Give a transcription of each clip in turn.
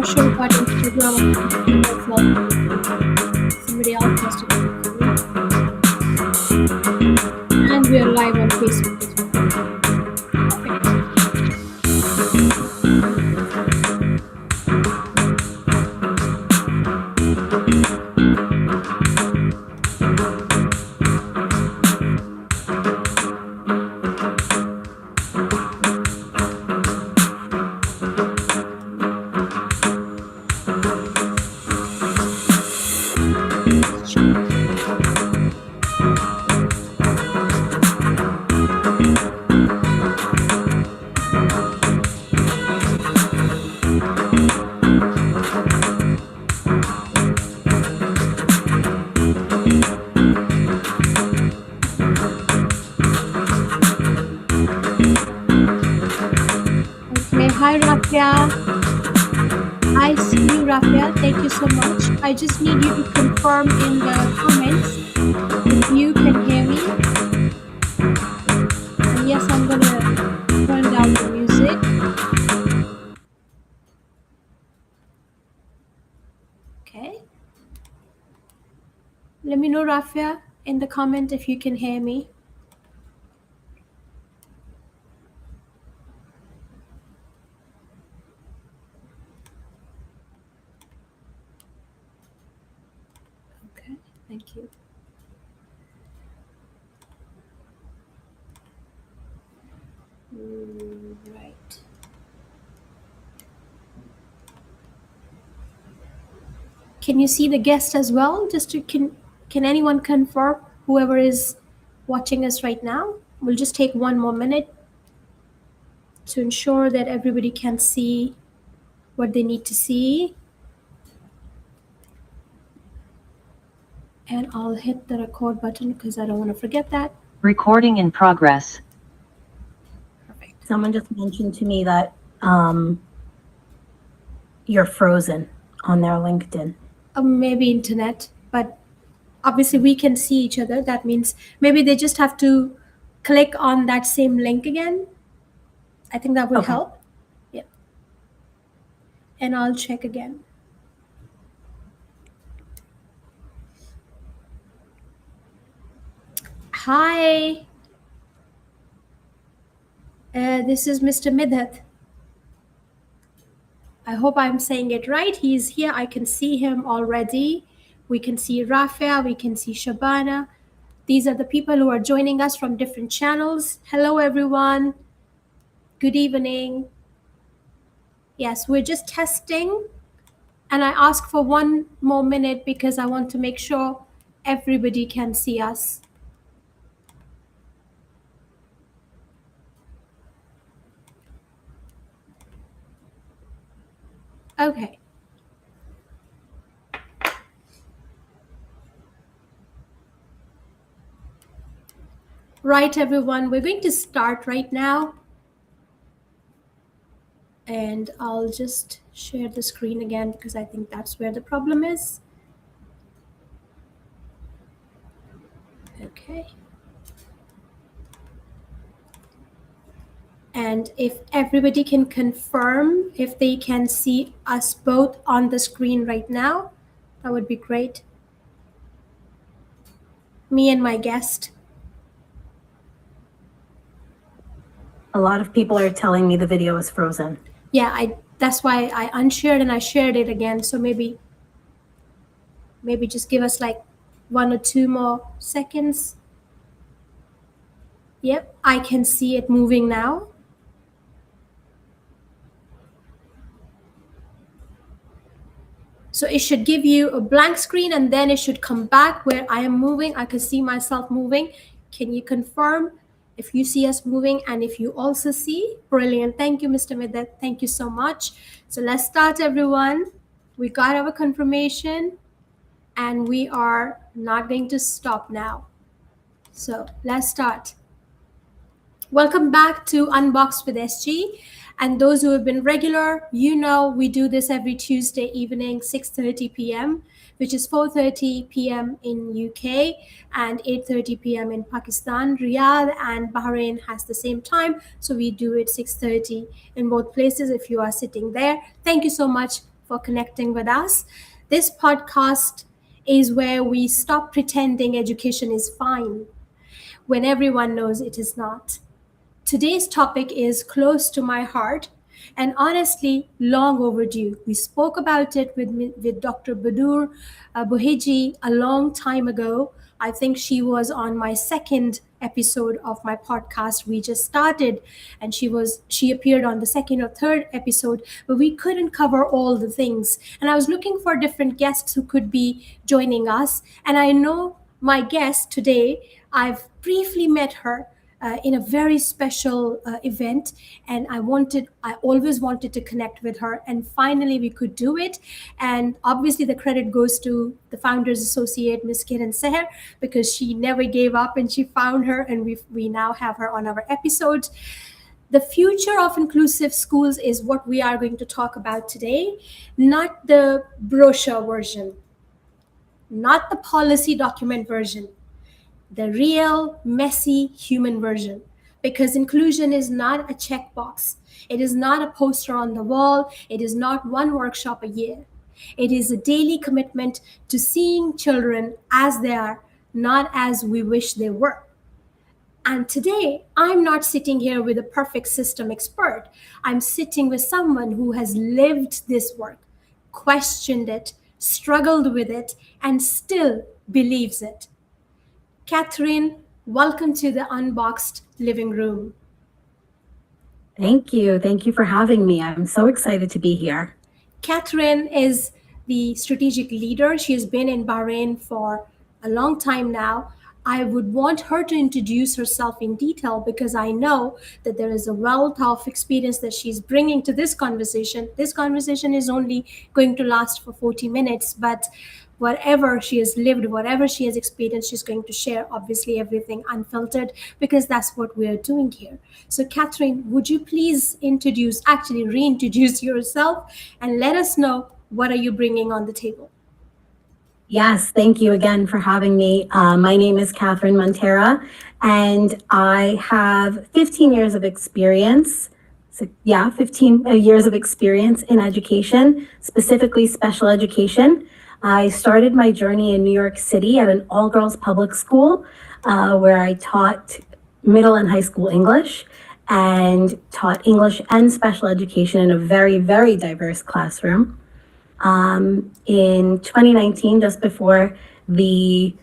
not sure about Instagram. I'm myself. Somebody else has to do it. And we are live on Facebook as well. Okay, hi Rafia. I see you, Rafia. Thank you so much. I just need you to confirm in the comments if you can hear me. And yes, I'm gonna turn down the music. Okay. Let me know, Rafia, in the comment if you can hear me. Okay, thank you. Right. Can you see the guest as well? Just to can anyone confirm, whoever is watching us right now? We'll just take one more minute to ensure that everybody can see what they need to see. And I'll hit the record button because I don't want to forget that. Recording in progress. Perfect. Someone just mentioned to me that you're frozen on their LinkedIn. Maybe internet, but obviously we can see each other. That means maybe they just have to click on that same link again. I think that would help. Yep. And I'll check again. Hi. This is Mr. Midhat. I hope I'm saying it right. He's here. I can see him already. We can see Rafia. We can see Shabana. These are the people who are joining us from different channels. Hello, everyone. Good evening. Yes, we're just testing. And I ask for one more minute because I want to make sure everybody can see us. Okay. Right, everyone, we're going to start right now. And I'll just share the screen again because I think that's where the problem is. Okay. And if everybody can confirm if they can see us both on the screen right now, that would be great. Me and my guest. A lot of people are telling me the video is frozen. Yeah, that's why I unshared and I shared it again. So maybe just give us like 1 or 2 more seconds. Yep, I can see it moving now. So it should give you a blank screen and then it should come back where I am moving. I can see myself moving. Can you confirm if you see us moving and if you also see? Brilliant. Thank you, Mr. Midhat. Thank you so much. So let's start, everyone. We got our confirmation and we are not going to stop now. So let's start. Welcome back to Unboxed with SG. And those who have been regular, you know we do this every Tuesday evening, 6:30 p.m., which is 4:30 p.m. in UK and 8:30 p.m. in Pakistan. Riyadh and Bahrain has the same time, so we do it 6:30 in both places if you are sitting there. Thank you so much for connecting with us. This podcast is where we stop pretending education is fine when everyone knows it is not. Today's topic is close to my heart and honestly long overdue. We spoke about it with Dr. Badur Buhiji a long time ago. I think she was on my second episode of my podcast. We just started and she appeared on the second or third episode, but we couldn't cover all the things. And I was looking for different guests who could be joining us. And I know my guest today, I've briefly met her in a very special event, and I always wanted to connect with her, and finally we could do it. And obviously the credit goes to the Founders Associate, Ms. Kiran Seher, because she never gave up and she found her, and we now have her on our episode. The future of inclusive schools is what we are going to talk about today, not the brochure version, not the policy document version, the real, messy human version. Because inclusion is not a checkbox. It is not a poster on the wall. It is not one workshop a year. It is a daily commitment to seeing children as they are, not as we wish they were. And today, I'm not sitting here with a perfect system expert. I'm sitting with someone who has lived this work, questioned it, struggled with it, and still believes it. Catherine, welcome to the Unboxed Living Room. Thank you. Thank you for having me. I'm so excited to be here. Catherine is the strategic leader. She has been in Bahrain for a long time now. I would want her to introduce herself in detail because I know that there is a wealth of experience that she's bringing to this conversation. This conversation is only going to last for 40 minutes, but whatever she has lived, whatever she has experienced, she's going to share, obviously, everything unfiltered, because that's what we're doing here. So, Catherine, would you please reintroduce yourself and let us know what are you bringing on the table? Yes, thank you again for having me. My name is Catherine Montera, and I have 15 years of experience. 15 years of experience in education, specifically special education. I started my journey in New York City at an all-girls public school where I taught middle and high school English and taught English and special education in a very, very diverse classroom. In 2019, just before the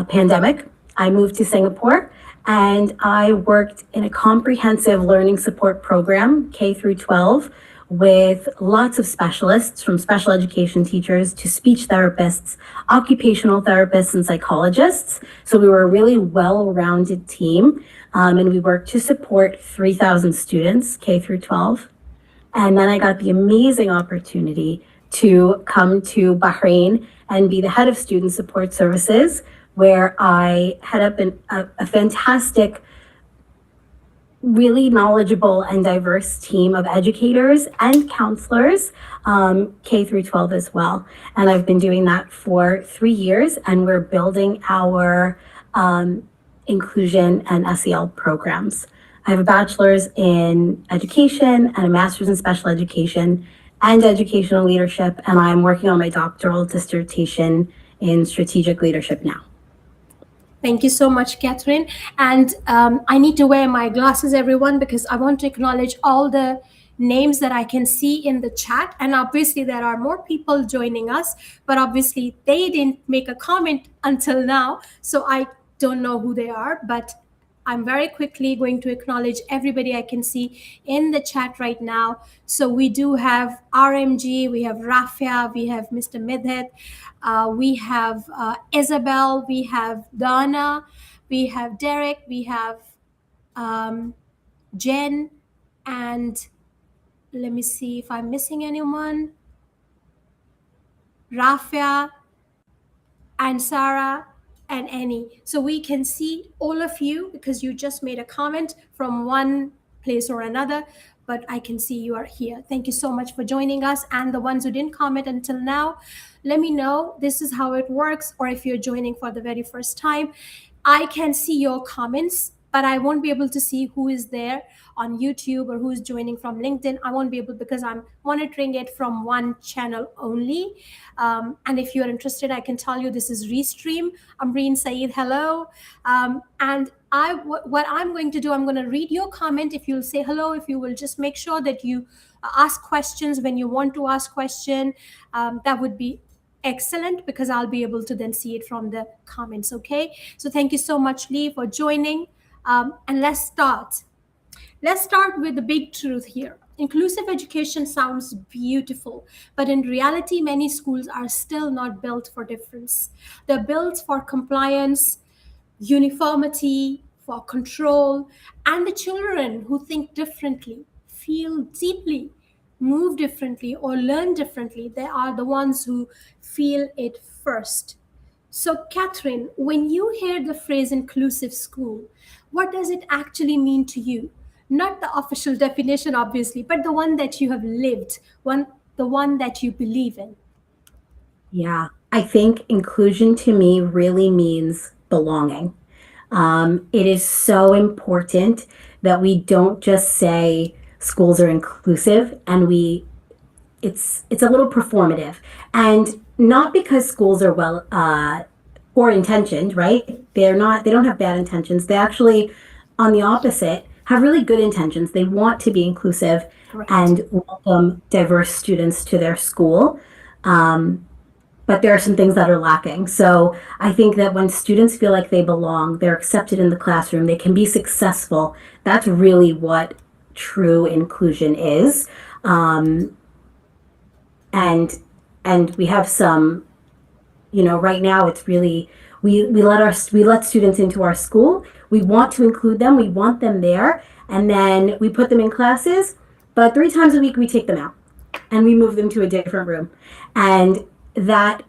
pandemic, I moved to Singapore and I worked in a comprehensive learning support program, K through 12, with lots of specialists, from special education teachers to speech therapists, occupational therapists, and psychologists. So we were a really well-rounded team, and we worked to support 3,000 students, K through 12. And then I got the amazing opportunity to come to Bahrain and be the head of student support services, where I head up a fantastic, really knowledgeable and diverse team of educators and counselors, K through 12 as well. And I've been doing that for 3 years, and we're building our inclusion and SEL programs. I have a bachelor's in education and a master's in special education and educational leadership, and I'm working on my doctoral dissertation in strategic leadership now. Thank you so much, Catherine. And I need to wear my glasses, everyone, because I want to acknowledge all the names that I can see in the chat. And obviously there are more people joining us, but obviously they didn't make a comment until now. So I don't know who they are, but I'm very quickly going to acknowledge everybody I can see in the chat right now. So we do have RMG, we have Rafia, we have Mr. Midhet, we have Isabel, we have Donna, we have Derek, we have Jen, and let me see if I'm missing anyone. Rafia and Sarah and Annie. So we can see all of you because you just made a comment from one place or another, but I can see you are here. Thank you so much for joining us. And the ones who didn't comment until now, let me know. This is how it works, or if you're joining for the very first time, I can see your comments, but I won't be able to see who is there on YouTube or who is joining from LinkedIn. I won't be able, because I'm monitoring it from one channel only. And if you're interested, I can tell you this is Restream. Amreen Saeed, hello. And what I'm going to do, I'm going to read your comment. If you'll say hello, if you will just make sure that you ask questions when you want to ask question, that would be excellent, because I'll be able to then see it from the comments. Okay, so thank you so much, Lee, for joining. And let's start. Let's start with the big truth here. Inclusive education sounds beautiful, but in reality, many schools are still not built for difference. They're built for compliance, uniformity, for control, and the children who think differently, feel deeply, move differently, or learn differently, they are the ones who feel it first. So, Catherine, when you hear the phrase inclusive school, what does it actually mean to you? Not the official definition, obviously, but the one that you have lived, the one that you believe in. Yeah, I think inclusion to me really means belonging. It is so important that we don't just say schools are inclusive and it's a little performative, and not because schools are well or intentioned, right? They don't have bad intentions. They actually, on the opposite, have really good intentions. They want to be inclusive. Correct. And welcome diverse students to their school. But there are some things that are lacking. So I think that when students feel like they belong, they're accepted in the classroom, they can be successful. That's really what true inclusion is. And we have some, right now it's really, we let students into our school. We want to include them. We want them there. And then we put them in classes, but 3 times a week we take them out and we move them to a different room. And that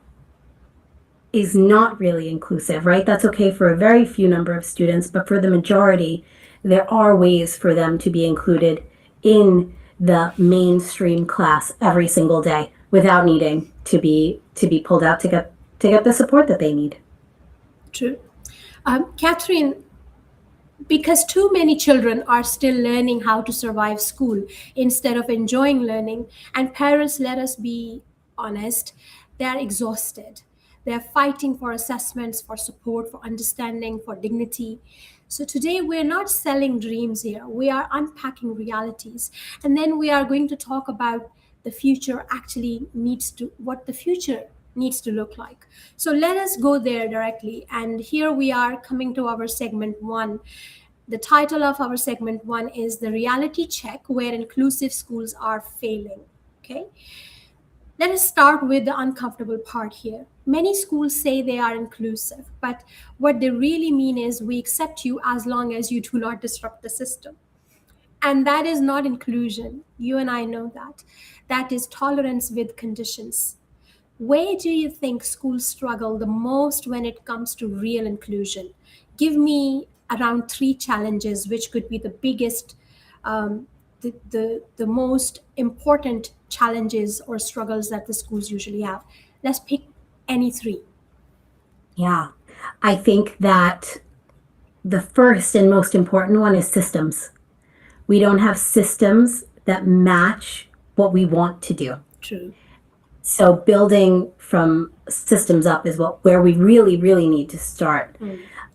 is not really inclusive, right? That's okay for a very few number of students, but for the majority, there are ways for them to be included in the mainstream class every single day without needing to be pulled out to get the support that they need. True. Catherine, because too many children are still learning how to survive school instead of enjoying learning, and parents, let us be honest, they're exhausted. They're fighting for assessments, for support, for understanding, for dignity. So today we're not selling dreams here. We are unpacking realities. And then we are going to talk about the future what the future needs to look like. So let us go there directly. And here we are coming to our segment 1. The title of our segment 1 is The Reality Check, where inclusive schools are failing. Okay. Let us start with the uncomfortable part here. Many schools say they are inclusive, but what they really mean is we accept you as long as you do not disrupt the system. And that is not inclusion. You and I know that. That is tolerance with conditions. Where do you think schools struggle the most when it comes to real inclusion? Give me around 3 challenges, which could be the biggest, the most important challenges or struggles that the schools usually have. Let's pick any 3. Yeah, I think that the first and most important one is systems. We don't have systems that match what we want to do. True. So building from systems up is where we really, really need to start.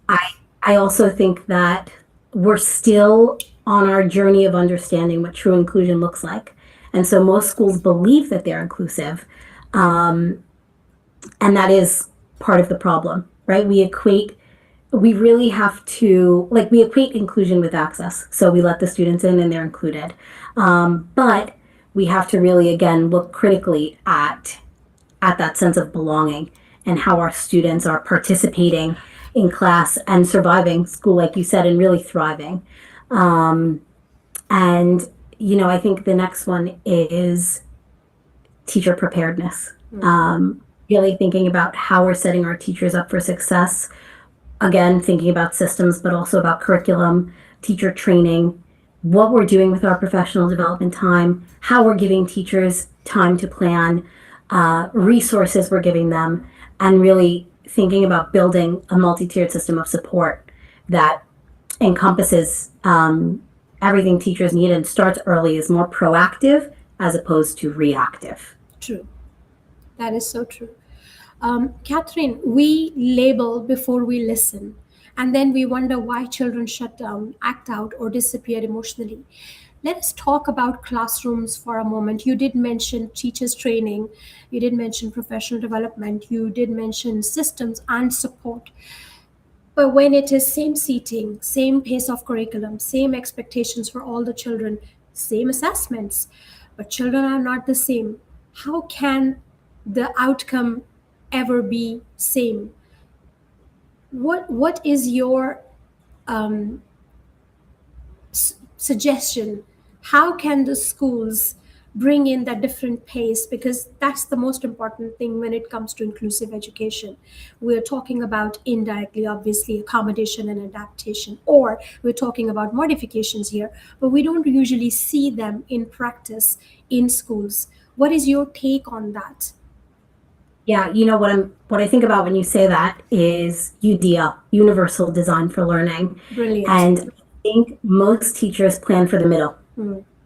I also think that we're still on our journey of understanding what true inclusion looks like. And so most schools believe that they're inclusive. And that is part of the problem, right? We equate inclusion with access. So we let the students in and they're included. But we have to really, again, look critically at that sense of belonging and how our students are participating in class and surviving school, like you said, and really thriving. I think the next one is teacher preparedness. Really thinking about how we're setting our teachers up for success. Again, thinking about systems, but also about curriculum, teacher training, what we're doing with our professional development time, how we're giving teachers time to plan, resources we're giving them, and really thinking about building a multi-tiered system of support that encompasses everything teachers need and starts early, is more proactive as opposed to reactive. True. That is so true. Catherine, we label before we listen, and then we wonder why children shut down, act out, or disappear emotionally. Let us talk about classrooms for a moment. You did mention teachers training, you did mention professional development, you did mention systems and support. But when it is same seating, same pace of curriculum, same expectations for all the children, same assessments, but children are not the same, how can the outcome ever be same? What is your um, suggestion? How can the schools bring in that different pace? Because that's the most important thing when it comes to inclusive education. We're talking about indirectly, obviously, accommodation and adaptation, or we're talking about modifications here, but we don't usually see them in practice in schools. What is your take on that? Yeah, what I think about when you say that is UDL, Universal Design for Learning. Brilliant. And I think most teachers plan for the middle,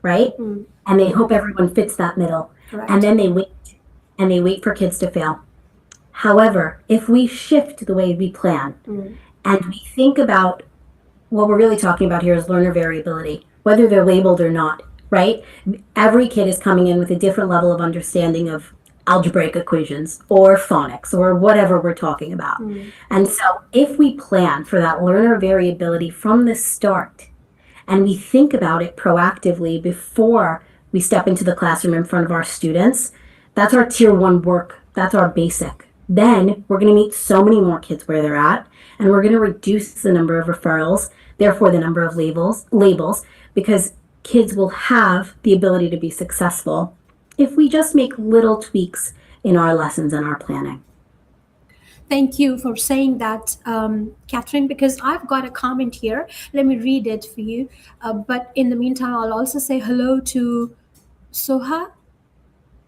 right? And they hope everyone fits that middle. Correct. And then they wait for kids to fail. However, if we shift the way we plan and we think about what we're really talking about here is learner variability, whether they're labeled or not, right? Every kid is coming in with a different level of understanding of algebraic equations or phonics or whatever we're talking about. And so if we plan for that learner variability from the start and we think about it proactively before we step into the classroom in front of our students, that's our tier 1 work. That's our basic. Then we're going to meet so many more kids where they're at, and we're going to reduce the number of referrals, therefore the number of labels, because kids will have the ability to be successful if we just make little tweaks in our lessons and our planning. Thank you for saying that, Catherine, because I've got a comment here. Let me read it for you. But in the meantime, I'll also say hello to Soha,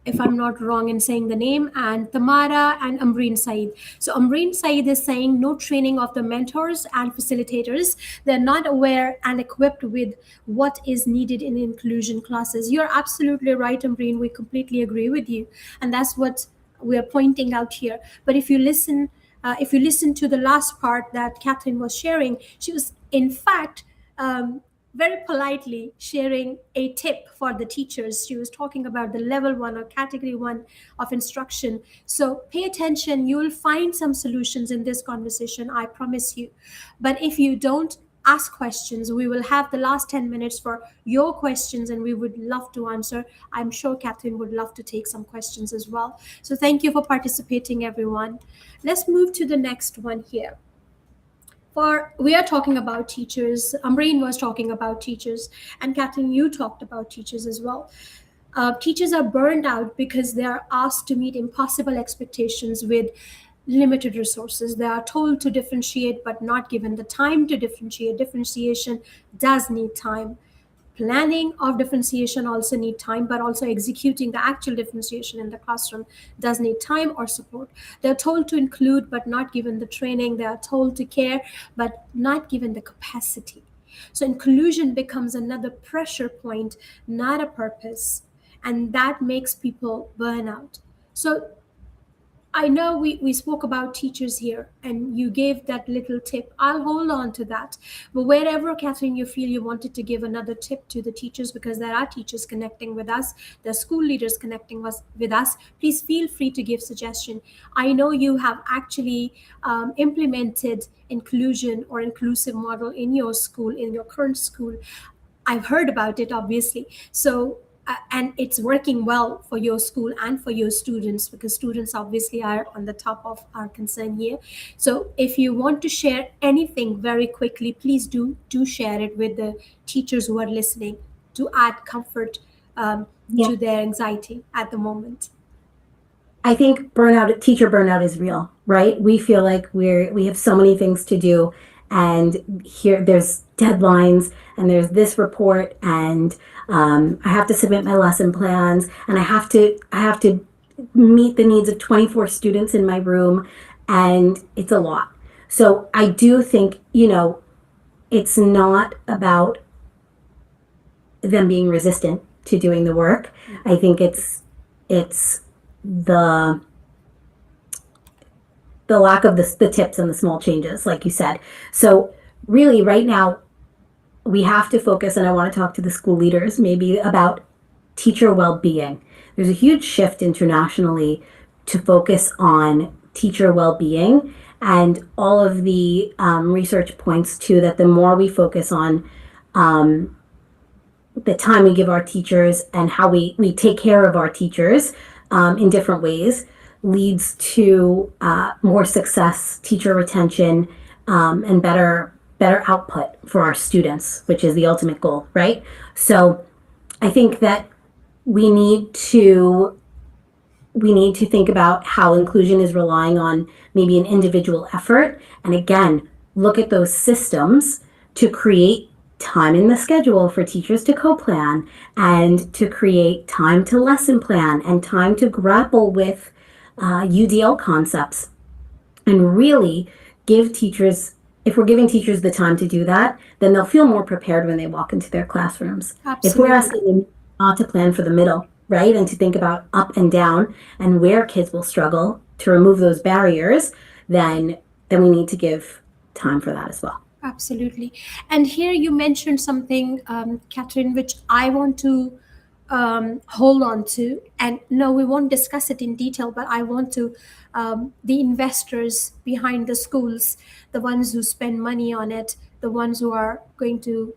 if I'm not wrong in saying the name, and Tamara and Amreen Saeed. So Amreen Saeed is saying no training of the mentors and facilitators. They're not aware and equipped with what is needed in inclusion classes. You're absolutely right, Amreen. We completely agree with you. And that's what we're pointing out here. But if you listen to the last part that Catherine was sharing, she was in fact very politely sharing a tip for the teachers. She was talking about the level 1 or category 1 of instruction. So pay attention. You will find some solutions in this conversation, I promise you. But if you don't ask questions, we will have the last 10 minutes for your questions, and we would love to answer. I'm sure Catherine would love to take some questions as well. So thank you for participating, everyone. Let's move to the next one here. We are talking about teachers. Amreen was talking about teachers, and Catherine, you talked about teachers as well. Teachers are burned out because they are asked to meet impossible expectations with limited resources. They are told to differentiate, but not given the time to differentiate. Differentiation does need time. Planning of differentiation also need time, but also executing the actual differentiation in the classroom does need time or support. They're told to include, but not given the training. They are told to care, but not given the capacity. So inclusion becomes another pressure point, not a purpose. And that makes people burn out. So I know we spoke about teachers here, and you gave that little tip. I'll hold on to that. But wherever, Catherine, you feel you wanted to give another tip to the teachers, because there are teachers connecting with us, there are school leaders connecting with us, please feel free to give suggestion. I know you have actually implemented inclusion or inclusive model in your school, in your current school. I've heard about it, obviously. So and it's working well for your school and for your students, because students obviously are on the top of our concern here. So if you want to share anything very quickly, please do share it with the teachers who are listening to add comfort to their anxiety at the moment. I think teacher burnout is real, right? We feel like we have so many things to do, and here there's deadlines, and there's this report, and I have to submit my lesson plans, and I have to meet the needs of 24 students in my room, and it's a lot. So I do think, it's not about them being resistant to doing the work. I think it's the lack of the tips and the small changes, like you said. So really right now we have to focus, and I want to talk to the school leaders maybe about teacher well-being. There's a huge shift internationally to focus on teacher well-being, and all of the research points to that the more we focus on the time we give our teachers and how we take care of our teachers in different ways leads to more success, teacher retention, and better output for our students, which is the ultimate goal, right? So I think that we need to think about how inclusion is relying on maybe an individual effort, and again, look at those systems to create time in the schedule for teachers to co-plan and to create time to lesson plan and time to grapple with UDL concepts, and really give teachers, if we're giving teachers the time to do that, then they'll feel more prepared when they walk into their classrooms. Absolutely. If we're asking them not to plan for the middle, right, and to think about up and down and where kids will struggle, to remove those barriers, then we need to give time for that as well. Absolutely. And here you mentioned something, Catherine, which I want to hold on to. And no, we won't discuss it in detail, but I want to, the investors behind the schools, the ones who spend money on it, the ones who are going to,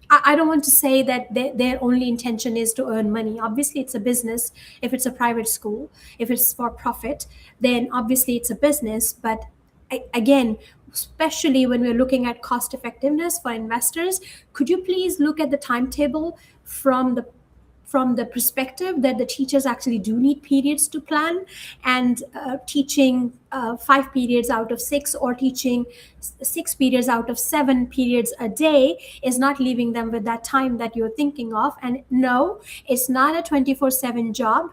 I don't want to say that their only intention is to earn money. Obviously, it's a business. If it's a private school, if it's for profit, then obviously it's a business. But again, especially when we're looking at cost effectiveness for investors, could you please look at the timetable from the perspective that the teachers actually do need periods to plan, and teaching 5 periods out of 6 or teaching 6 periods out of 7 periods a day is not leaving them with that time that you're thinking of. And no, it's not a 24/7 job.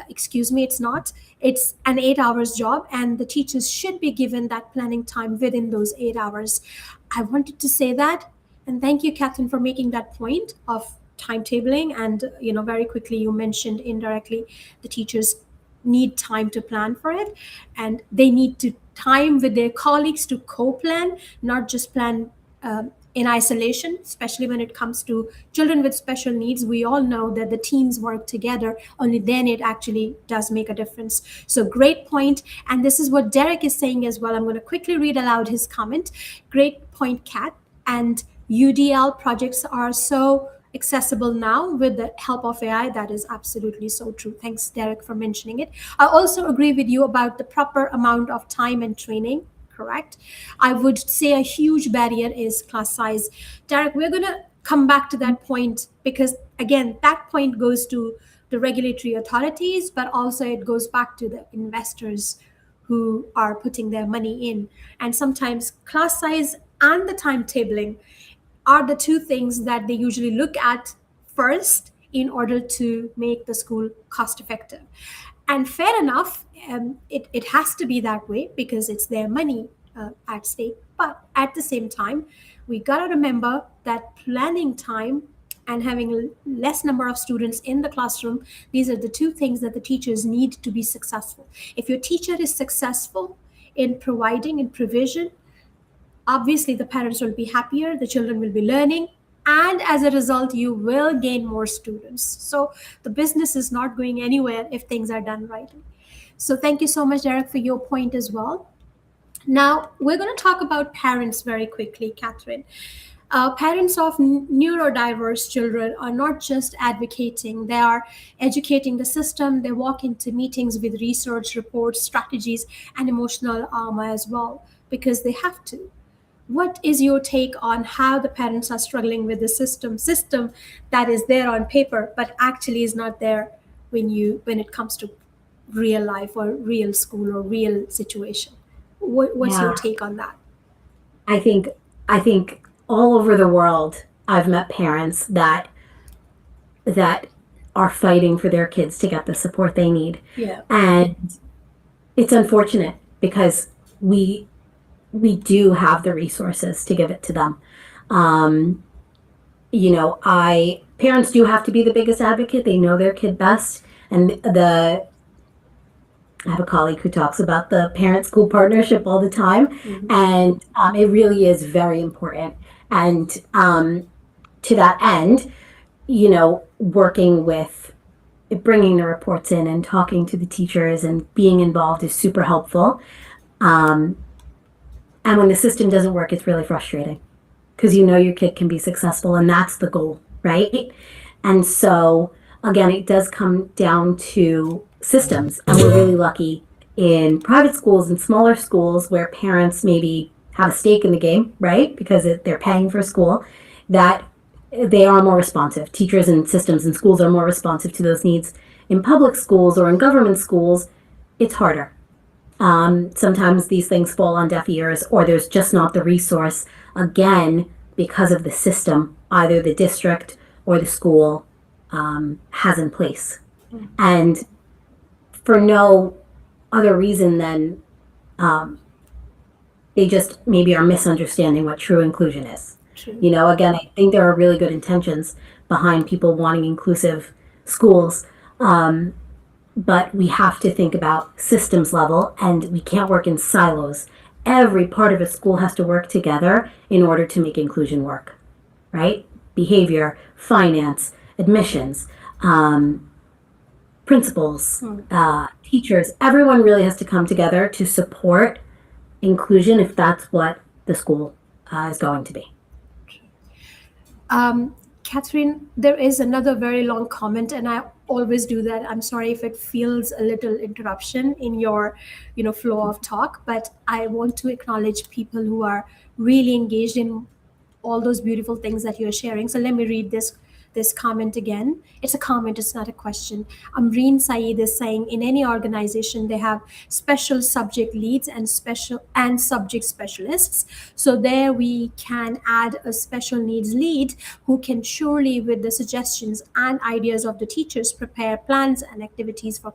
Excuse me, it's not. It's an 8 hours job, and the teachers should be given that planning time within those 8 hours. I wanted to say that, and thank you, Catherine, for making that point of timetabling. And very quickly you mentioned indirectly the teachers need time to plan for it, and they need to time with their colleagues to co-plan, not just plan in isolation, especially when it comes to children with special needs. We all know that the teams work together, only then it actually does make a difference. So great point. And this is what Derek is saying as well. I'm going to quickly read aloud his comment. Great point, Kat. And UDL projects are so accessible now with the help of AI. That is absolutely so true. Thanks, Derek, for mentioning it. I also agree with you about the proper amount of time and training. Correct. I would say a huge barrier is class size. Derek, we're going to come back to that point, because again, that point goes to the regulatory authorities, but also it goes back to the investors who are putting their money in. And sometimes class size and the timetabling are the two things that they usually look at first in order to make the school cost effective. And fair enough, it has to be that way because it's their money at stake. But at the same time, we got to remember that planning time and having less number of students in the classroom, these are the two things that the teachers need to be successful. If your teacher is successful in providing and provision, obviously the parents will be happier, the children will be learning, and as a result, you will gain more students. So the business is not going anywhere if things are done right. So thank you so much, Derek, for your point as well. Now, we're going to talk about parents very quickly, Catherine. Parents of neurodiverse children are not just advocating, they are educating the system. They walk into meetings with research reports, strategies, and emotional armor as well, because they have to. What is your take on how the parents are struggling with the system that is there on paper, but actually is not there when it comes to real life or real school or real situation? What's your take on that? I think all over the world, I've met parents that are fighting for their kids to get the support they need. Yeah. And it's unfortunate because we we do have the resources to give it to them. Parents do have to be the biggest advocate. They know their kid best. And I have a colleague who talks about the parent-school partnership all the time, and it really is very important. And to that end, working with bringing the reports in and talking to the teachers and being involved is super helpful. And when the system doesn't work, it's really frustrating because your kid can be successful, and that's the goal, right? And so, again, it does come down to systems, and we're really lucky in private schools and smaller schools where parents maybe have a stake in the game, right? Because they're paying for school, that they are more responsive. Teachers and systems and schools are more responsive to those needs. In public schools or in government schools, it's harder. Sometimes these things fall on deaf ears, or there's just not the resource, again, because of the system, either the district or the school has in place. And for no other reason than they just maybe are misunderstanding what true inclusion is. True. Again, I think there are really good intentions behind people wanting inclusive schools. But we have to think about systems level, and we can't work in silos. Every part of a school has to work together in order to make inclusion work, right? Behavior, finance, admissions, principals, teachers, everyone really has to come together to support inclusion if that's what the school is going to be. Catherine, there is another very long comment, and I always do that. I'm sorry if it feels a little interruption in your, flow of talk, but I want to acknowledge people who are really engaged in all those beautiful things that you're sharing. So let me read this comment again. It's a comment, it's not a question. Amreen Saeed is saying, in any organization, they have special subject leads and subject specialists. So there we can add a special needs lead who can surely, with the suggestions and ideas of the teachers, prepare plans and activities for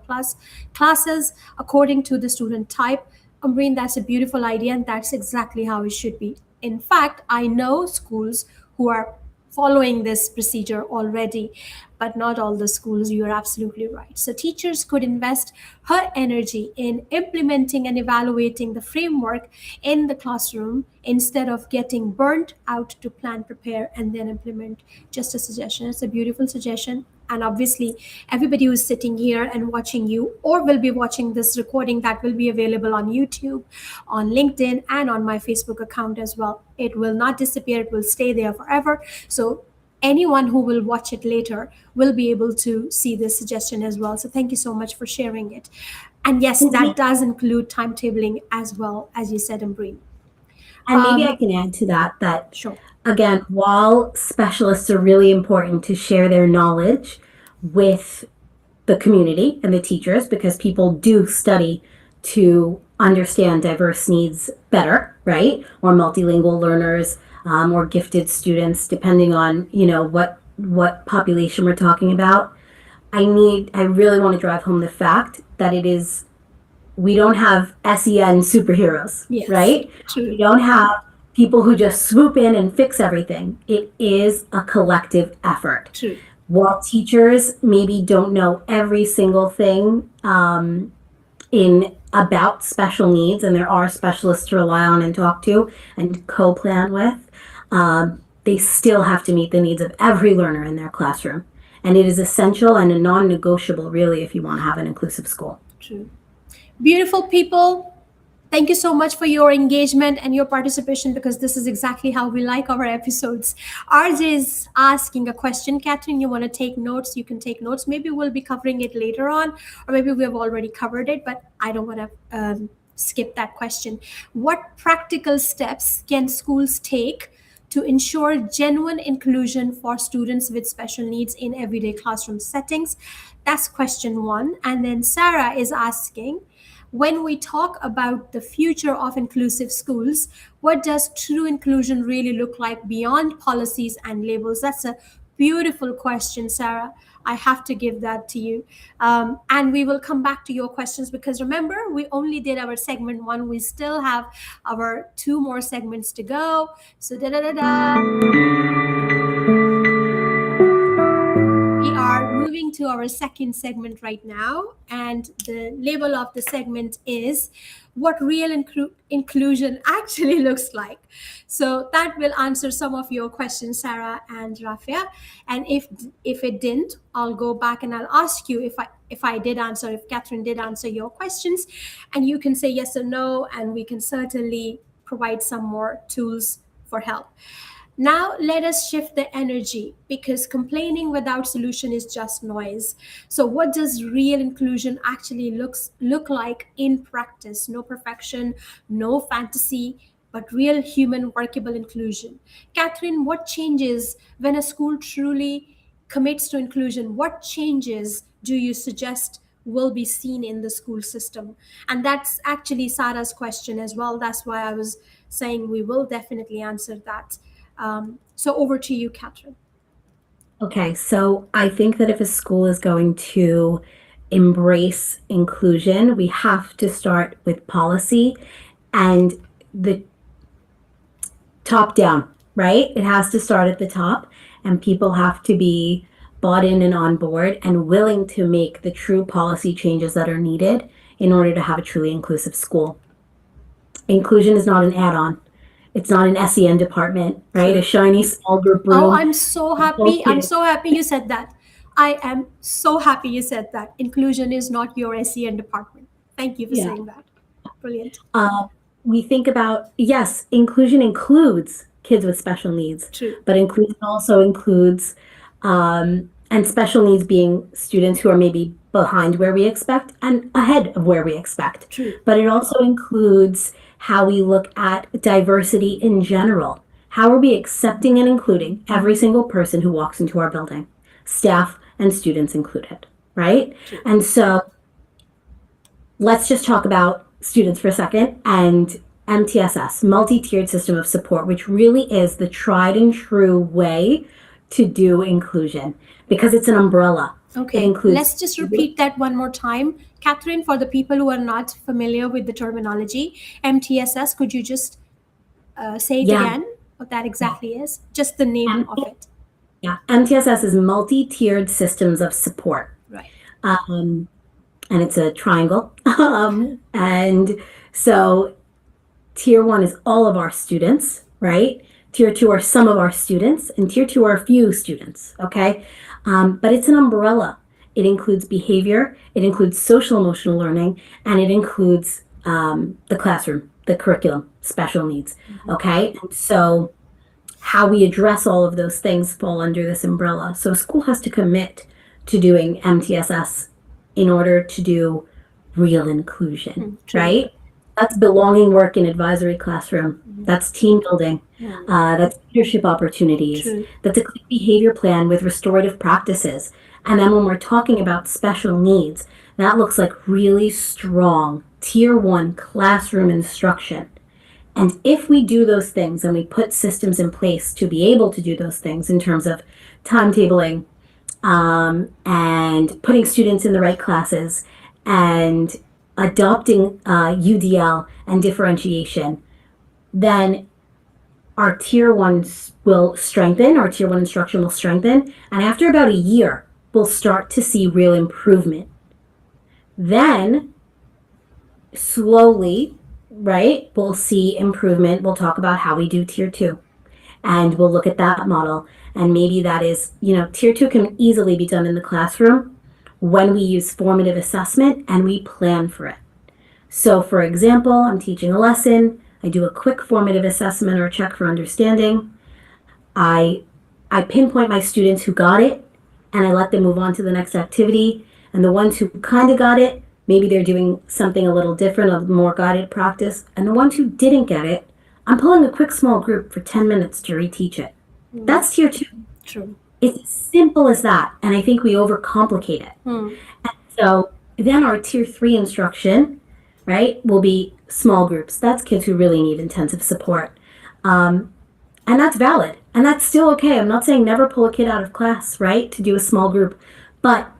classes according to the student type. Amreen, that's a beautiful idea, and that's exactly how it should be. In fact, I know schools who are following this procedure already, but not all the schools. You're absolutely right. So teachers could invest her energy in implementing and evaluating the framework in the classroom instead of getting burnt out to plan, prepare, and then implement. Just a suggestion. It's a beautiful suggestion. And obviously, everybody who's sitting here and watching you or will be watching this recording, that will be available on YouTube, on LinkedIn, and on my Facebook account as well. It will not disappear. It will stay there forever. So anyone who will watch it later will be able to see this suggestion as well. So thank you so much for sharing it. And yes, that does include timetabling as well, as you said, Amreen. And maybe I can add to that Sure. Again, while specialists are really important to share their knowledge with the community and the teachers, because people do study to understand diverse needs better, right? Or multilingual learners, or gifted students, depending on, what population we're talking about. I really want to drive home the fact that we don't have SEN superheroes, Yes, right? true. We don't have people who just swoop in and fix everything. It is a collective effort. True. While teachers maybe don't know every single thing about special needs, and there are specialists to rely on and talk to and co-plan with, they still have to meet the needs of every learner in their classroom. And it is essential and a non-negotiable, really, if you want to have an inclusive school. True. Beautiful people. Thank you so much for your engagement and your participation, because this is exactly how we like our episodes. RJ is asking a question. Catherine, you want to take notes? You can take notes. Maybe we'll be covering it later on, or maybe we have already covered it, but I don't want to skip that question. What practical steps can schools take to ensure genuine inclusion for students with special needs in everyday classroom settings? That's question one. And then Sarah is asking, when we talk about the future of inclusive schools, what does true inclusion really look like beyond policies and labels? That's a beautiful question, Sarah. I have to give that to you. And we will come back to your questions because remember, we only did our segment 1. We still have our 2 more segments to go. So da da da da. We are moving to our second segment right now, and the label of the segment is what real inclusion actually looks like. So that will answer some of your questions, Sarah and Rafia. And if it didn't, I'll go back and I'll ask you if I did answer, if Catherine did answer your questions, and you can say yes or no, and we can certainly provide some more tools for help. Now let us shift the energy because complaining without solution is just noise. So what does real inclusion actually look like in practice? No perfection, no fantasy, but real human workable inclusion. Catherine, what changes when a school truly commits to inclusion? What changes do you suggest will be seen in the school system? And that's actually Sarah's question as well. That's why I was saying we will definitely answer that. So over to you, Catherine. Okay, so I think that if a school is going to embrace inclusion, we have to start with policy and the top down, right? It has to start at the top, and people have to be bought in and on board and willing to make the true policy changes that are needed in order to have a truly inclusive school. Inclusion is not an add-on. It's not an SEN department, right? A shiny small group room. Oh, I'm so happy. I'm so happy you said that. I am so happy you said that. Inclusion is not your SEN department. Thank you for saying that. Brilliant. We think about, yes, inclusion includes kids with special needs. True. But inclusion also includes, and special needs being students who are maybe behind where we expect and ahead of where we expect. True. But it also includes how we look at diversity in general. How are we accepting and including every single person who walks into our building, staff and students included, right? True. And so let's just talk about students for a second and MTSS, multi-tiered system of support, which really is the tried and true way to do inclusion because it's an umbrella. Okay, let's just repeat that one more time. Catherine, for the people who are not familiar with the terminology, MTSS, could you just say it again, what that exactly is? Just the name of it. Yeah, MTSS is multi-tiered systems of support. Right. And it's a triangle. And so tier 1 is all of our students, right? Tier 2 are some of our students, and tier 2 are a few students, okay? But it's an umbrella. It includes behavior, it includes social emotional learning, and it includes the classroom, the curriculum, special needs, okay? And so how we address all of those things fall under this umbrella. So a school has to commit to doing MTSS in order to do real inclusion, right? That's belonging work in advisory classroom. That's team building. That's leadership opportunities. That's a clear behavior plan with restorative practices. And then when we're talking about special needs, that looks like really strong tier 1 classroom instruction. And if we do those things and we put systems in place to be able to do those things in terms of timetabling and putting students in the right classes and adopting UDL and differentiation, then our tier 1 will strengthen, our tier 1 instruction will strengthen, and after about a year, we'll start to see real improvement. Then, slowly, right, we'll see improvement. We'll talk about how we do tier 2, and we'll look at that model, and maybe that is, tier 2 can easily be done in the classroom when we use formative assessment and we plan for it. So for example, I'm teaching a lesson, I do a quick formative assessment or check for understanding. I pinpoint my students who got it and I let them move on to the next activity. And the ones who kind of got it, maybe they're doing something a little different, a more guided practice. And the ones who didn't get it, I'm pulling a quick small group for 10 minutes to reteach it. That's tier 2. True. It's as simple as that, and I think we overcomplicate it. And so then our tier 3 instruction, right, will be small groups. That's kids who really need intensive support. And that's valid, and that's still okay. I'm not saying never pull a kid out of class, right, to do a small group. But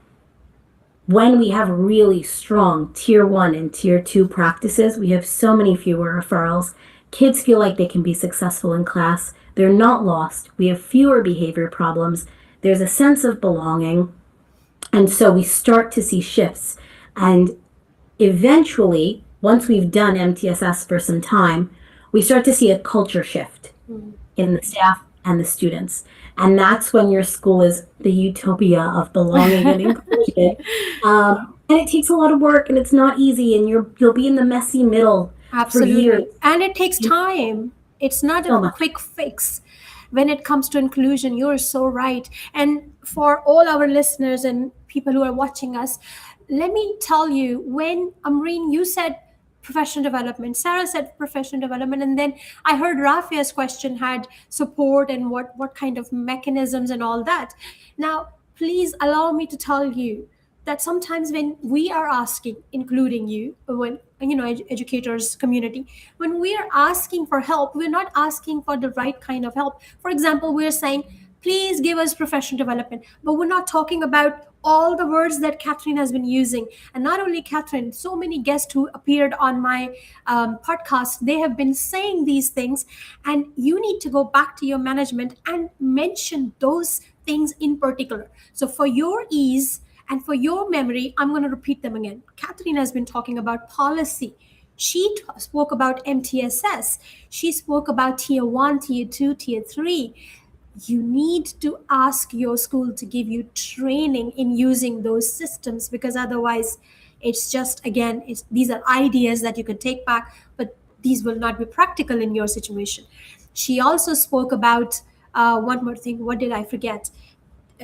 when we have really strong tier 1 and tier 2 practices, we have so many fewer referrals. Kids feel like they can be successful in class. They're not lost. We have fewer behavior problems. There's a sense of belonging. And so we start to see shifts. And eventually, once we've done MTSS for some time, we start to see a culture shift in the staff and the students. And that's when your school is the utopia of belonging and inclusion. And it takes a lot of work, and it's not easy, and you'll be in the messy middle for Absolutely. years. And it takes time. It's not So a much. quick fix when it comes to inclusion. You're so right. And for all our listeners and people who are watching us, let me tell you, when Amreen, you said professional development, Sarah said professional development, and then I heard Rafia's question had support and what kind of mechanisms and all that. Now, please allow me to tell you that sometimes when we are asking, including you, when educators community, when we are asking for help, we're not asking for the right kind of help. For example, we're saying, please give us professional development, but we're not talking about all the words that Catherine has been using. And not only Catherine, so many guests who appeared on my podcast, they have been saying these things. And you need to go back to your management and mention those things in particular. So for your ease and for your memory, I'm going to repeat them again. Catherine has been talking about policy. She spoke about MTSS. She spoke about tier 1, tier 2, tier 3. You need to ask your school to give you training in using those systems, because otherwise it's just, again, these are ideas that you can take back, but these will not be practical in your situation. She also spoke about one more thing. What did I forget?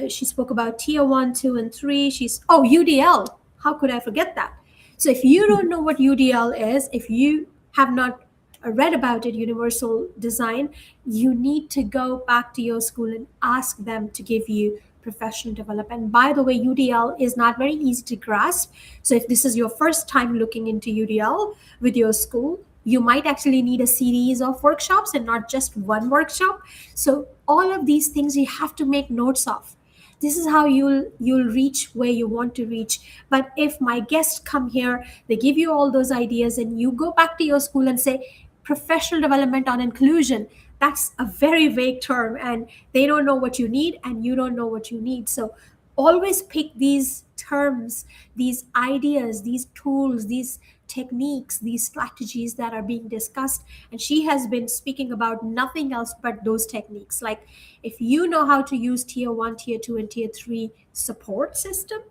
She spoke about tier 1, 2, and 3. UDL. How could I forget that? So if you don't know what UDL is, if you have not read about it, universal design, you need to go back to your school and ask them to give you professional development. By the way, UDL is not very easy to grasp. So if this is your first time looking into UDL with your school, you might actually need a series of workshops and not just one workshop. So all of these things you have to make notes of. This is how you'll reach where you want to reach. But if my guests come here, they give you all those ideas, and you go back to your school and say professional development on inclusion, that's a very vague term, and they don't know what you need and you don't know what you need. So always pick these terms, these ideas, these tools, these techniques, these strategies that are being discussed. And she has been speaking about nothing else but those techniques. Like, if you know how to use tier 1, tier 2, and tier 3 support system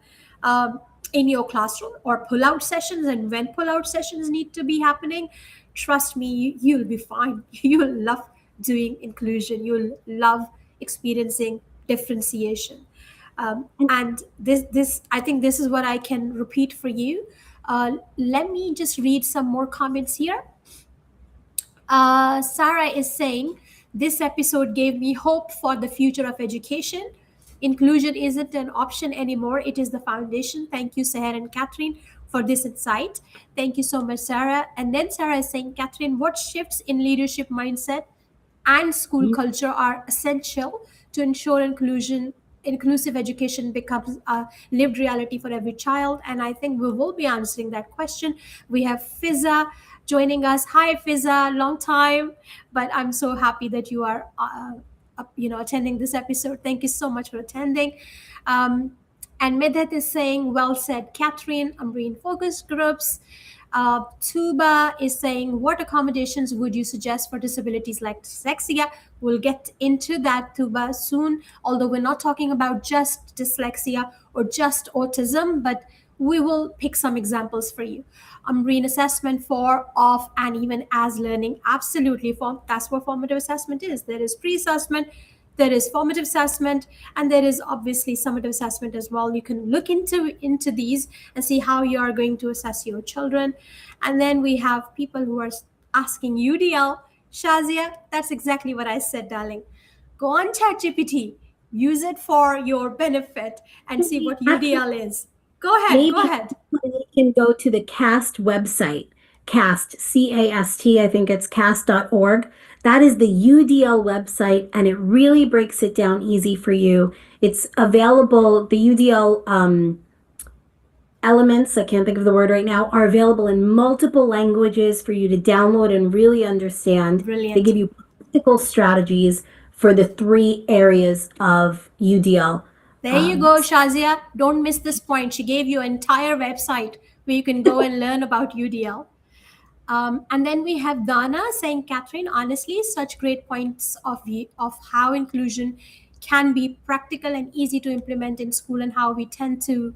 in your classroom, or pull-out sessions, and when pull-out sessions need to be happening, trust me, you'll be fine. You'll love doing inclusion. You'll love experiencing differentiation. And this, I think this is what I can repeat for you. Let me just read some more comments here. Sarah is saying, this episode gave me hope for the future of education. Inclusion isn't an option anymore. It is the foundation. Thank you, Seher and Catherine, for this insight. Thank you so much, Sarah. And then Sarah is saying, Catherine, what shifts in leadership mindset and school culture are essential to ensure inclusive education becomes a lived reality for every child? And I think we will be answering that question. We have Fiza joining us. Hi, Fiza, long time, but I'm so happy that you are attending this episode. Thank you so much for attending. And Medhat is saying, well said, Catherine. Amreen, focus groups. Tuba is saying, what accommodations would you suggest for disabilities like dyslexia? We'll get into that, Tuba, soon, although we're not talking about just dyslexia or just autism, but we will pick some examples for you. Amreen, assessment for, of, and even as learning. Absolutely. That's what formative assessment is. There is pre-assessment, there is formative assessment, and there is obviously summative assessment as well. You can look into these and see how you are going to assess your children. And then we have people who are asking UDL. Shazia, that's exactly what I said, darling. Go on ChatGPT, use it for your benefit, and see what UDL is. Go ahead. Maybe Go ahead. You can go to the CAST website. CAST, C-A-S-T, I think it's cast.org. That is the UDL website, and it really breaks it down easy for you. It's available, the UDL elements, I can't think of the word right now, are available in multiple languages for you to download and really understand. Brilliant. They give you practical strategies for the 3 areas of UDL. There you go, Shazia. Don't miss this point. She gave you an entire website where you can go and learn about UDL. And then we have Dana saying, Catherine, honestly, such great points of how inclusion can be practical and easy to implement in school, and how we tend to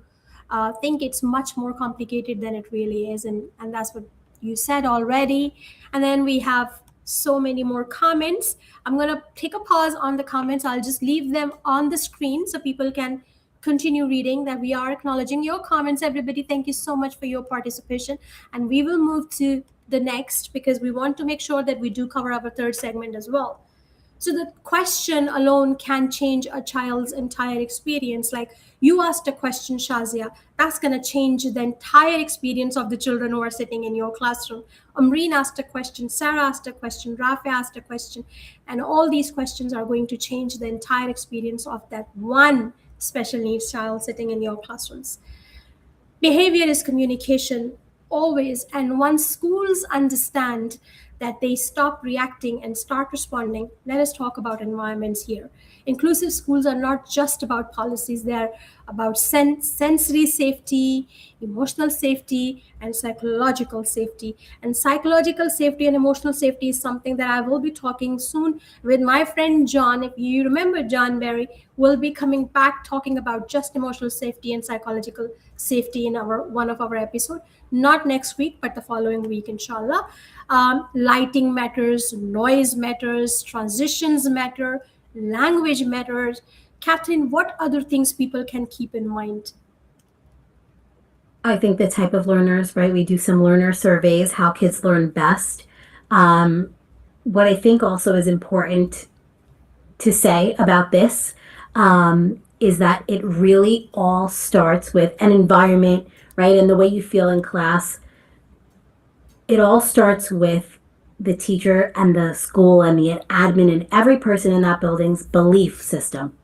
think it's much more complicated than it really is. And that's what you said already. And then we have so many more comments. I'm going to take a pause on the comments. I'll just leave them on the screen so people can continue reading. That we are acknowledging your comments, everybody. Thank you so much for your participation. And we will move to the next, because we want to make sure that we do cover our 3rd segment as well. So the question alone can change a child's entire experience. Like you asked a question, Shazia, that's going to change the entire experience of the children who are sitting in your classroom. Amreen asked a question, Sarah asked a question, Rafi asked a question, and all these questions are going to change the entire experience of that one special needs child sitting in your classrooms. Behavior is communication, always. And once schools understand that, they stop reacting and start responding. Let us talk about environments here. Inclusive schools are not just about policies. They're about sensory safety, emotional safety, and psychological safety. And psychological safety and emotional safety is something that I will be talking soon with my friend John. If you remember John Berry, we'll be coming back talking about just emotional safety and psychological safety in one of our episodes. Not next week, but the following week, inshallah. Lighting matters, noise matters, transitions matter, language matters. Catherine, what other things people can keep in mind? I think the type of learners, right? We do some learner surveys, how kids learn best. What I think also is important to say about this is that it really all starts with an environment, right? And the way you feel in class. It all starts with the teacher and the school and the admin and every person in that building's belief system.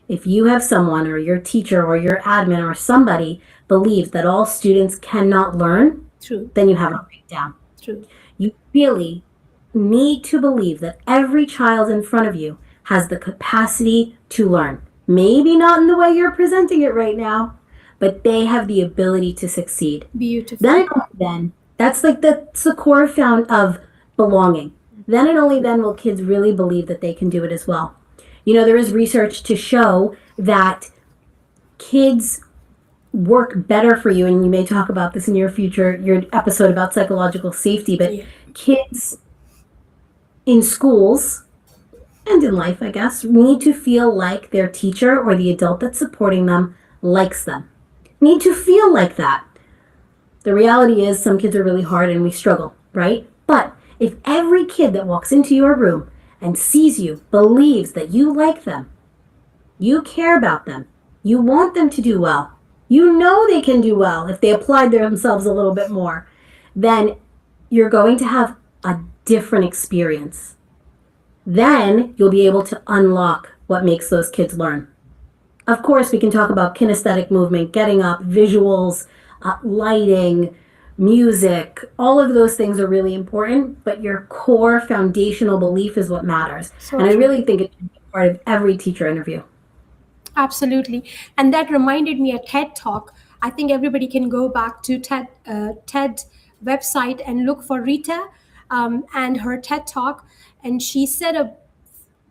If you have someone, or your teacher or your admin or somebody believes that all students cannot learn, True. Then you have a breakdown. True. You really need to believe that every child in front of you has the capacity to learn. Maybe not in the way you're presenting it right now, but they have the ability to succeed. Beautiful. Then that's like that's the core found of belonging. Then and only then will kids really believe that they can do it as well. You know, there is research to show that kids work better for you, and you may talk about this in your episode about psychological safety, but kids in schools and in life, I guess, need to feel like their teacher or the adult that's supporting them likes them. Need to feel like that. The reality is some kids are really hard and we struggle, right? But if every kid that walks into your room and sees you believes that you like them, you care about them, you want them to do well, you know they can do well if they applied themselves a little bit more, then you're going to have a different experience. Then you'll be able to unlock what makes those kids learn. Of course, we can talk about kinesthetic movement, getting up, visuals, lighting, music. All of those things are really important, but your core foundational belief is what matters. So and I true. really think it's part of every teacher interview. Absolutely. And that reminded me a TED Talk. I think everybody can go back to TED website and look for Rita and her TED Talk. And she said a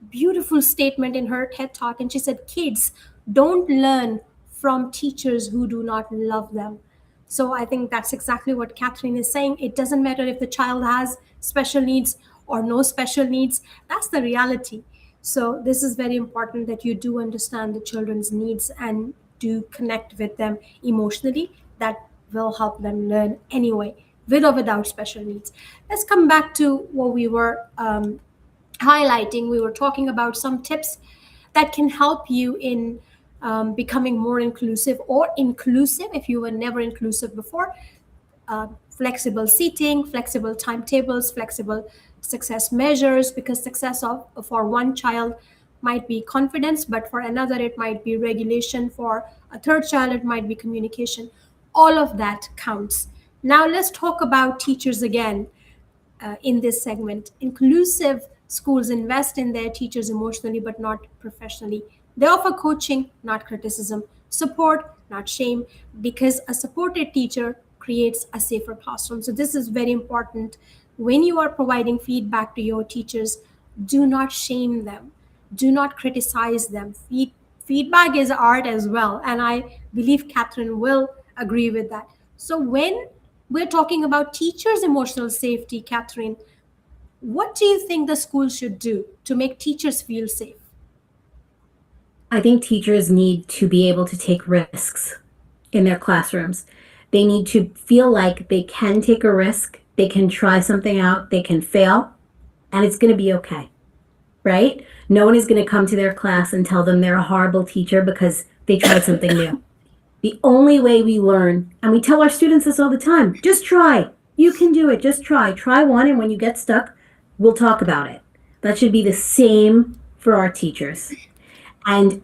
beautiful statement in her TED Talk. And she said, kids don't learn from teachers who do not love them. So I think that's exactly what Catherine is saying. It doesn't matter if the child has special needs or no special needs. That's the reality. So this is very important that you do understand the children's needs and do connect with them emotionally. That will help them learn anyway, with or without special needs. Let's come back to what we were highlighting. We were talking about some tips that can help you in becoming more inclusive or inclusive if you were never inclusive before. Flexible seating, flexible timetables, flexible success measures, because success for one child might be confidence, but for another it might be regulation, for a third child it might be communication. All of that counts. Now let's talk about teachers again. In this segment, inclusive schools invest in their teachers emotionally but not professionally. They offer coaching, not criticism, support, not shame, because a supported teacher creates a safer classroom. So this is very important. When you are providing feedback to your teachers, do not shame them, do not criticize them. Feedback is art as well, and I believe Catherine will agree with that. So when we're talking about teachers' emotional safety, Catherine, what do you think the school should do to make teachers feel safe? I think teachers need to be able to take risks in their classrooms. They need to feel like they can take a risk, they can try something out, they can fail, and it's going to be okay, right? No one is going to come to their class and tell them they're a horrible teacher because they tried something new. The only way we learn, and we tell our students this all the time, just try. You can do it. Just try. Try one, and when you get stuck, we'll talk about it. That should be the same for our teachers. And,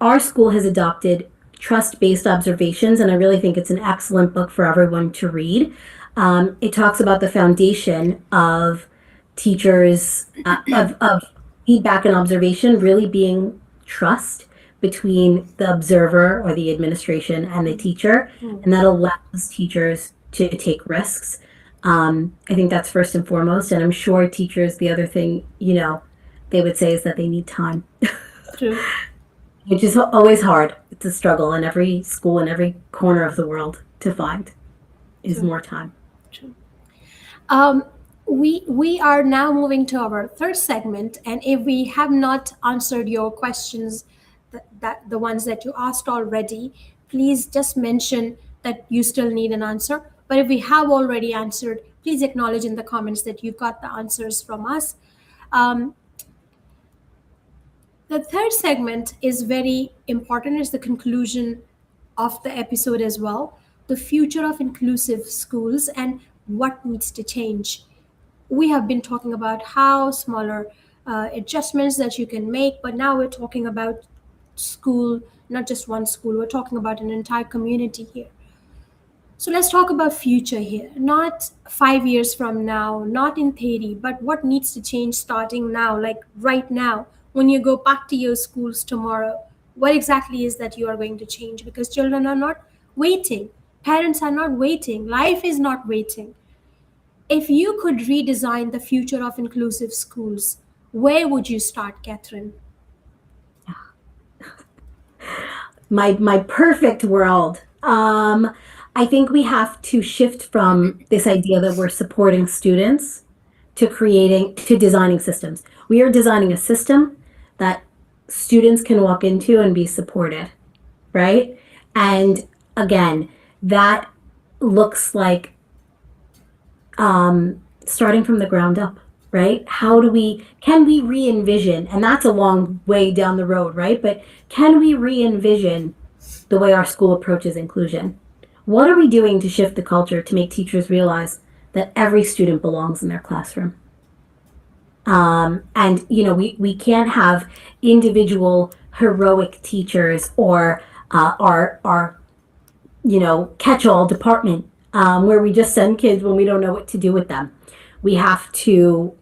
our school has adopted trust-based observations, and I really think it's an excellent book for everyone to read. It talks about the foundation of teachers, of feedback and observation really being trust between the observer or the administration and the teacher, and that allows teachers to take risks. I think that's first and foremost, and I'm sure teachers, the other thing, they would say is that they need time. True. Which is always hard. It's a struggle in every school in every corner of the world to find is more time. True. We are now moving to our third segment, and if we have not answered your questions, that the ones that you asked already, please just mention that you still need an answer. But if we have already answered, please acknowledge in the comments that you've got the answers from us. The third segment is very important. It's the conclusion of the episode as well. The future of inclusive schools and what needs to change. We have been talking about how smaller adjustments that you can make, but now we're talking about school, not just one school. We're talking about an entire community here. So let's talk about future here, not 5 years from now, not in theory, but what needs to change starting now, like right now. When you go back to your schools tomorrow, what exactly is that you are going to change? Because children are not waiting. Parents are not waiting. Life is not waiting. If you could redesign the future of inclusive schools, where would you start, Catherine? My perfect world. I think we have to shift from this idea that we're supporting students to designing systems. We are designing a system that students can walk into and be supported, right? And again, that looks like starting from the ground up, right? Can we re-envision, and that's a long way down the road, right? But can we re-envision the way our school approaches inclusion? What are we doing to shift the culture to make teachers realize that every student belongs in their classroom? And we can't have individual heroic teachers or our catch-all department where we just send kids when we don't know what to do with them. We have to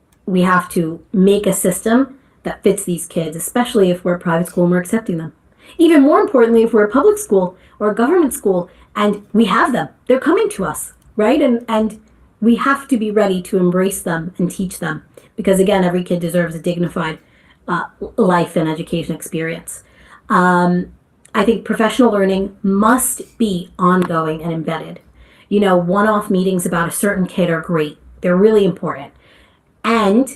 make a system that fits these kids, especially if we're a private school and we're accepting them. Even more importantly, if we're a public school or a government school and we have them, they're coming to us, right? And we have to be ready to embrace them and teach them. Because again, every kid deserves a dignified life and education experience. I think professional learning must be ongoing and embedded. One-off meetings about a certain kid are great. They're really important. And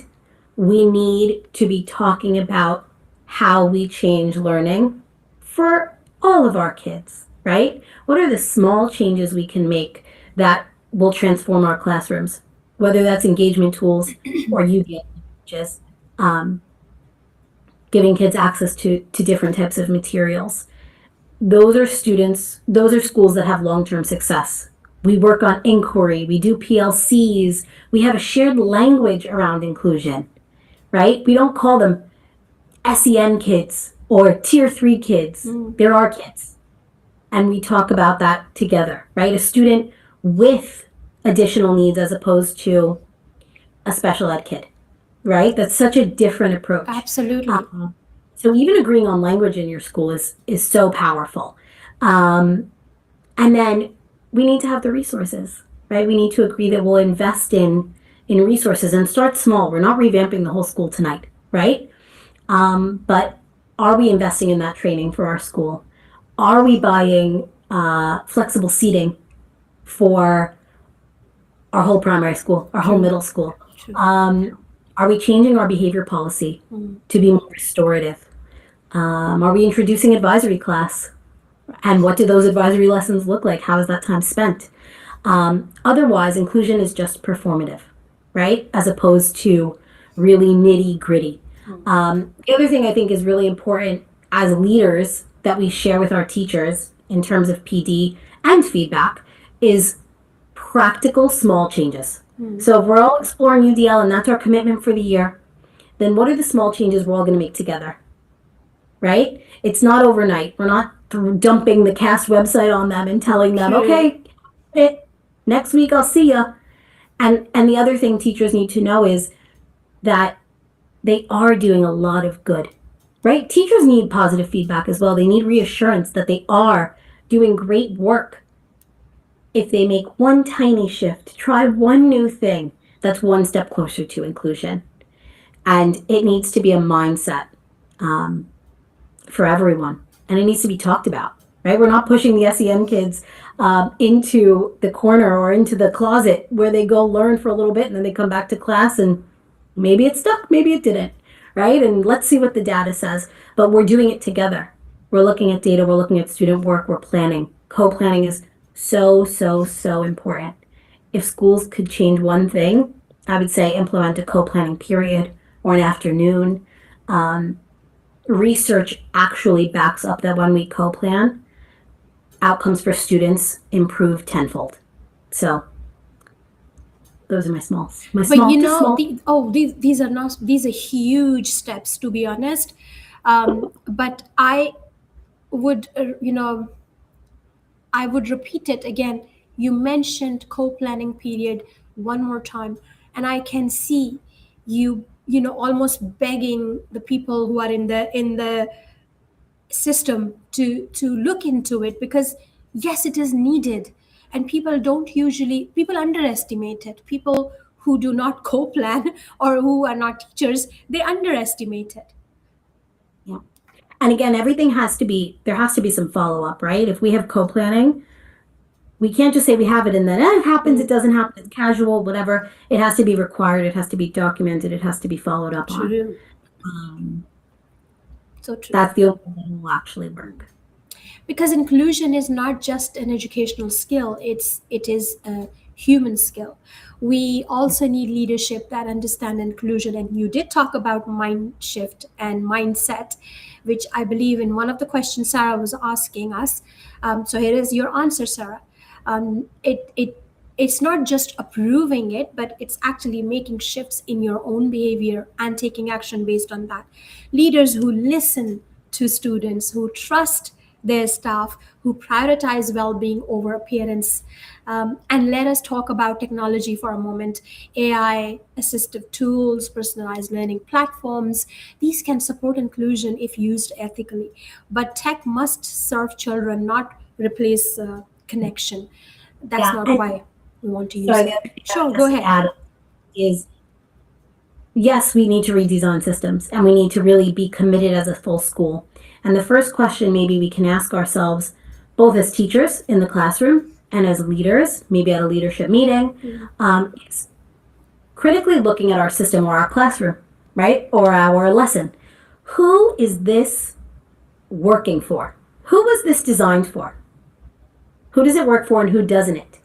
we need to be talking about how we change learning for all of our kids, right? What are the small changes we can make that will transform our classrooms? Whether that's engagement tools or UDA, just giving kids access to different types of materials. Those are schools that have long-term success We work on inquiry. We do PLCs. We have a shared language around inclusion, right? We don't call them SEN kids or tier 3 kids. They're our kids. And we talk about that together, right? A student with additional needs as opposed to a special ed kid, right? That's such a different approach. Absolutely. So even agreeing on language in your school is so powerful. And then we need to have the resources, right? We need to agree that we'll invest in resources and start small. We're not revamping the whole school tonight, right? But are we investing in that training for our school? Are we buying flexible seating for our whole primary school, our whole middle school? Are we changing our behavior policy to be more restorative? Are we introducing advisory class? And what do those advisory lessons look like? How is that time spent? Otherwise, inclusion is just performative, right? As opposed to really nitty gritty. The other thing I think is really important as leaders that we share with our teachers in terms of PD and feedback is practical small changes. So if we're all exploring UDL and that's our commitment for the year, then what are the small changes we're all going to make together, right? It's not overnight. We're not dumping the CAST website on them and telling them, okay, next week I'll see ya. And the other thing teachers need to know is that they are doing a lot of good, right? Teachers need positive feedback as well. They need reassurance that they are doing great work. If they make one tiny shift, try one new thing, that's one step closer to inclusion. And it needs to be a mindset for everyone. And it needs to be talked about, right? We're not pushing the SEN kids into the corner or into the closet where they go learn for a little bit and then they come back to class and maybe it stuck, maybe it didn't, right? And let's see what the data says. But we're doing it together. We're looking at data, we're looking at student work, we're planning. Co-planning is so important. If schools could change one thing, I would say implement a co-planning period or an afternoon. Research actually backs up that when we co-plan, outcomes for students improve tenfold. So those are my small. But these are huge steps, to be honest. But I would, I would repeat it again. You mentioned co-planning period one more time, and I can see you almost begging the people who are in the system to look into it, because yes, it is needed, and people underestimate it. People who do not co-plan or who are not teachers, they underestimate it. Yeah. And again, there has to be some follow-up, right? If we have co-planning, we can't just say we have it and then it happens, it doesn't happen, it's casual, whatever. It has to be required, it has to be documented, it has to be followed up True. on. So true. That's the only way it will actually work. Because inclusion is not just an educational skill, it is a human skill. We also need leadership that understand inclusion. And you did talk about mind shift and mindset, which I believe in one of the questions Sarah was asking us. So here is your answer, Sarah. It's not just approving it, but it's actually making shifts in your own behavior and taking action based on that. Leaders who listen to students, who trust their staff, who prioritize well-being over appearance. And let us talk about technology for a moment. AI, assistive tools, personalized learning platforms, these can support inclusion if used ethically. But tech must serve children, not replace connection. That's not why we want to use it. Sure, go ahead. Is yes, we need to redesign systems and we need to really be committed as a full school. And the first question maybe we can ask ourselves, both as teachers in the classroom and as leaders, maybe at a leadership meeting, is critically looking at our system or our classroom, right? Or our lesson. Who is this working for? Who was this designed for? Who does it work for and who doesn't it?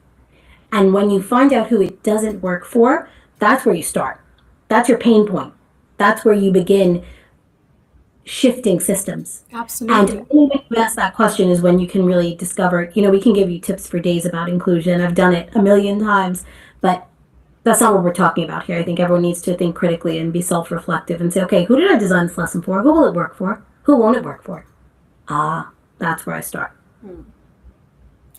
And when you find out who it doesn't work for, that's where you start. That's your pain point. That's where you begin shifting systems. And Absolutely. when you ask that question is when you can really discover, we can give you tips for days about inclusion. I've done it a million times, but that's not what we're talking about here. I think everyone needs to think critically and be self-reflective and say, okay, who did I design this lesson for? Who will it work for? Who won't it work for? That's where I start.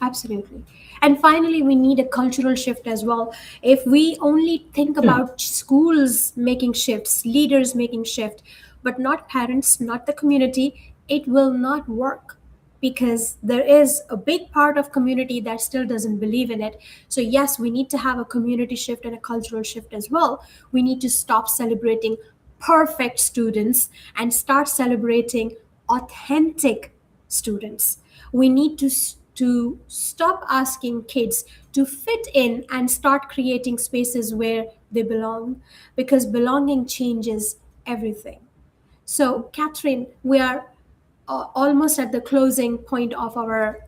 Absolutely. And finally, we need a cultural shift as well. If we only think about schools making shifts, leaders making shift, but not parents, not the community, it will not work, because there is a big part of community that still doesn't believe in it. So yes, we need to have a community shift and a cultural shift as well. We need to stop celebrating perfect students and start celebrating authentic students. We need to stop asking kids to fit in and start creating spaces where they belong, because belonging changes everything. So, Catherine, we are almost at the closing point of our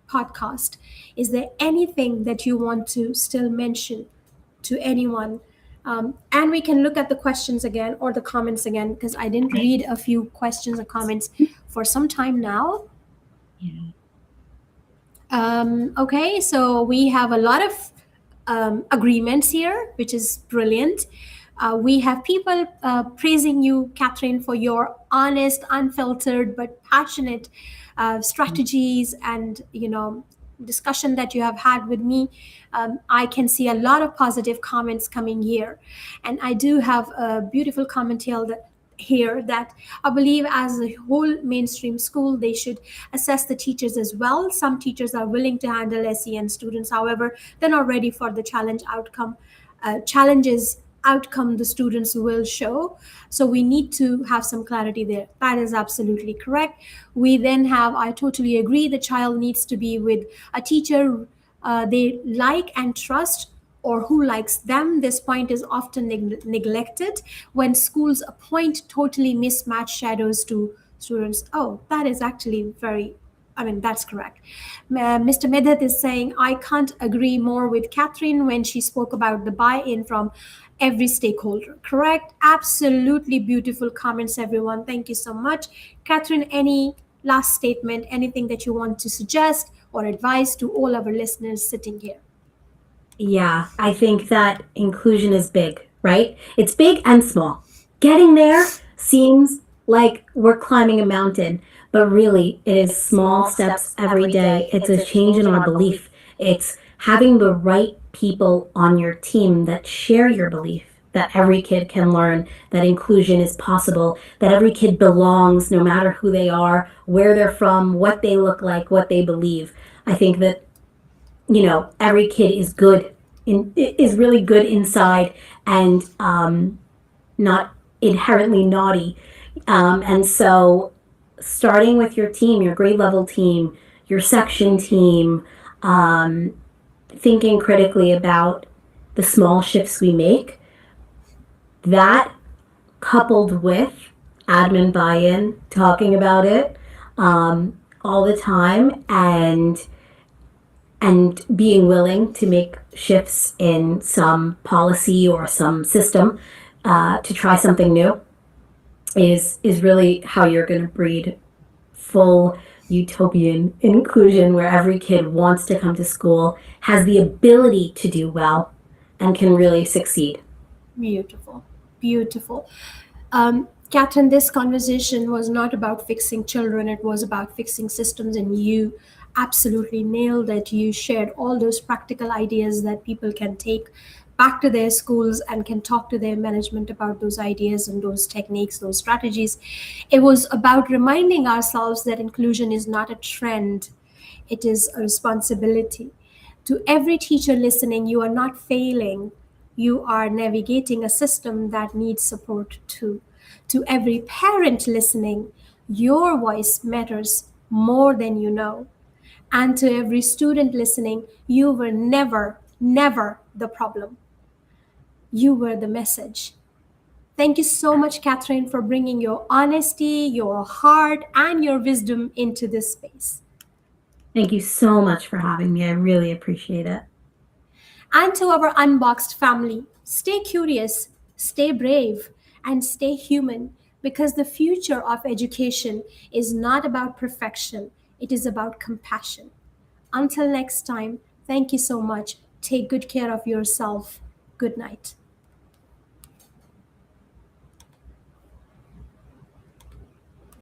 podcast. Is there anything that you want to still mention to anyone? And we can look at the questions again or the comments again, because I didn't read a few questions or comments for some time now. Okay, so we have a lot of agreements here, which is brilliant. We have people praising you, Catherine, for your honest, unfiltered, but passionate strategies and discussion that you have had with me. I can see a lot of positive comments coming here, and I do have a beautiful comment here that I believe as a whole mainstream school, they should assess the teachers as well. Some teachers are willing to handle SEN students. However, they're not ready for the challenges outcome the students will show. So we need to have some clarity there. That is absolutely correct. We then have, I totally agree, the child needs to be with a teacher they like and trust, or who likes them. This point is often neglected when schools appoint totally mismatched shadows to students. Oh, that is actually that's correct. Mr. Medhat is saying, I can't agree more with Catherine when she spoke about the buy-in from every stakeholder. Correct. Absolutely beautiful comments, everyone. Thank you so much. Catherine, any last statement, anything that you want to suggest or advise to all our listeners sitting here? Yeah, I think that inclusion is big, right? It's big and small. Getting there seems like we're climbing a mountain, but really it is small steps every day. It's a change in our belief. It's having the right people on your team that share your belief that every kid can learn, that inclusion is possible, that every kid belongs no matter who they are, where they're from, what they look like, what they believe. I think that every kid is good, is really good inside, and not inherently naughty. And so starting with your team, your grade level team, your section team, thinking critically about the small shifts we make, that coupled with admin buy-in, talking about it all the time, and being willing to make shifts in some policy or some system to try something new is really how you're going to breed full utopian inclusion, where every kid wants to come to school, has the ability to do well, and can really succeed. Beautiful. Beautiful. Catherine, this conversation was not about fixing children, it was about fixing systems, and you absolutely nailed it. You shared all those practical ideas that people can take back to their schools and can talk to their management about those ideas and those techniques, those strategies. It was about reminding ourselves that inclusion is not a trend, it is a responsibility. To every teacher listening, you are not failing. You are navigating a system that needs support too. To every parent listening, your voice matters more than you know. And to every student listening, you were never, never the problem. You were the message. Thank you so much, Catherine, for bringing your honesty, your heart, and your wisdom into this space. Thank you so much for having me. I really appreciate it. And to our Unboxed family, stay curious, stay brave, and stay human. because the future of education is not about perfection, it is about compassion. Until next time, thank you so much. Take good care of yourself. Good night.